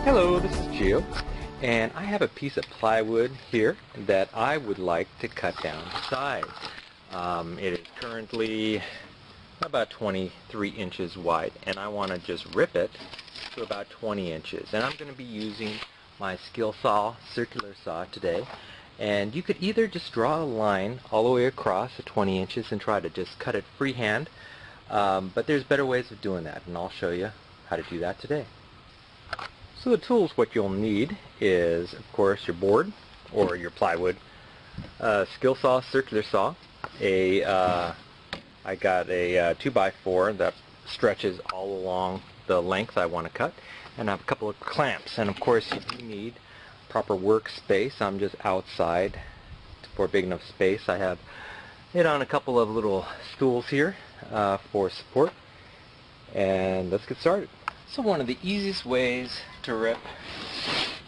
Hello, this is Gio, and I have a piece of plywood here that I would like to cut down to size. It is currently about 23 inches wide, and I want to just rip it to about 20 inches. And I'm going to be using my skill saw, circular saw today. And you could either just draw a line all the way across at 20 inches and try to just cut it freehand, but there's better ways of doing that, and I'll show you how to do that today. So the tools, what you'll need is, of course, your board or your plywood, skill saw, circular saw, I got a 2x4 that stretches all along the length I want to cut, and I have a couple of clamps, and of course you do need proper workspace. I'm just outside for a big enough space. I have it on a couple of little stools here for support, and let's get started. So one of the easiest ways to rip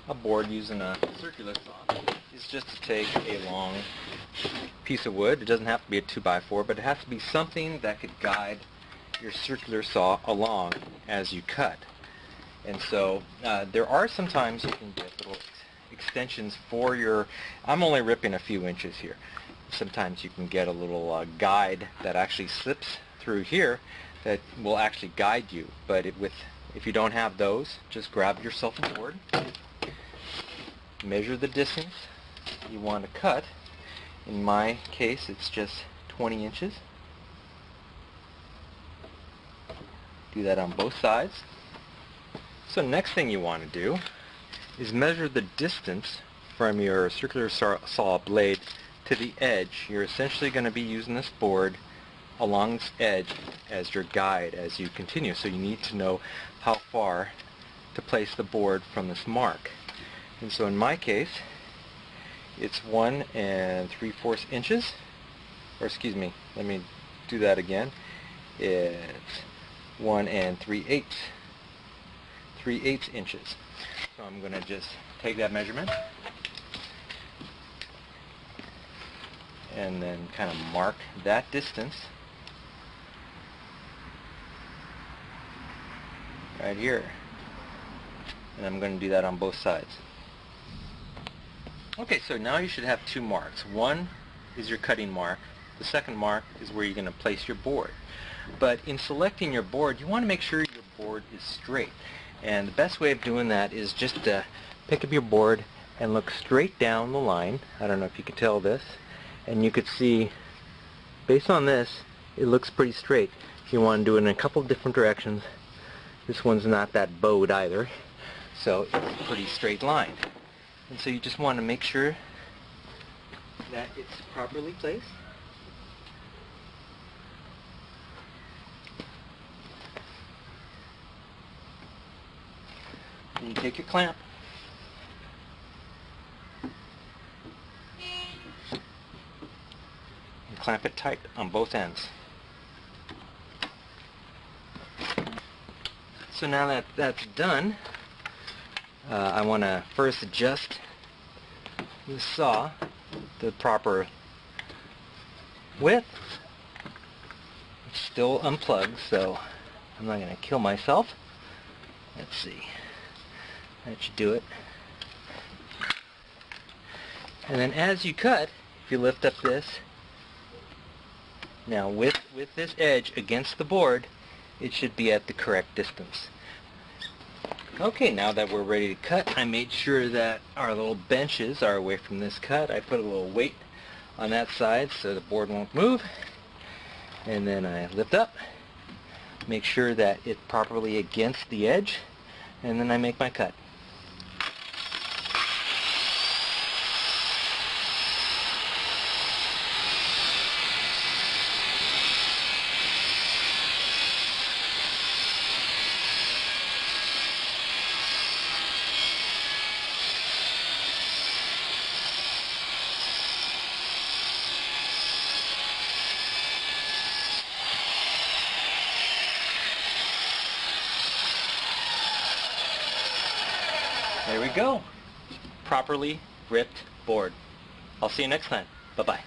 a board using a circular saw is just to take a long piece of wood. It doesn't have to be a 2x4, but it has to be something that could guide your circular saw along as you cut. And so there are sometimes you can get little extensions for your, I'm only ripping a few inches here. Sometimes you can get a little guide that actually slips through here that will actually guide you. But if you don't have those, just grab yourself a board, measure the distance you want to cut. In my case, it's just 20 inches. Do that on both sides. So next thing you want to do is measure the distance from your circular saw blade to the edge. You're essentially going to be using this board along this edge as your guide as you continue. So you need to know how far to place the board from this mark. And so in my case, it's 1 3/4 inches, or excuse me, let me do that again. It's 1 3/8 inches. So I'm going to just take that measurement and then kind of mark that distance right here. And I'm going to do that on both sides. Okay, so now you should have two marks. One is your cutting mark. The second mark is where you're going to place your board. But in selecting your board, you want to make sure your board is straight. And the best way of doing that is just to pick up your board and look straight down the line. I don't know if you can tell this. And you could see, based on this, it looks pretty straight. You want to do it in a couple of different directions. This one's not that bowed either, so it's a pretty straight line. And so you just want to make sure that it's properly placed. And you take your clamp and clamp it tight on both ends. So now that that's done, I want to first adjust the saw to the proper width. It's still unplugged, so I'm not going to kill myself. Let's see. That should do it. And then as you cut, if you lift up this, now with this edge against the board, it should be at the correct distance. Okay, now that we're ready to cut, I made sure that our little benches are away from this cut. I put a little weight on that side so the board won't move. And then I lift up, make sure that it's properly against the edge, and then I make my cut. There we go. Properly ripped board. I'll see you next time. Bye-bye.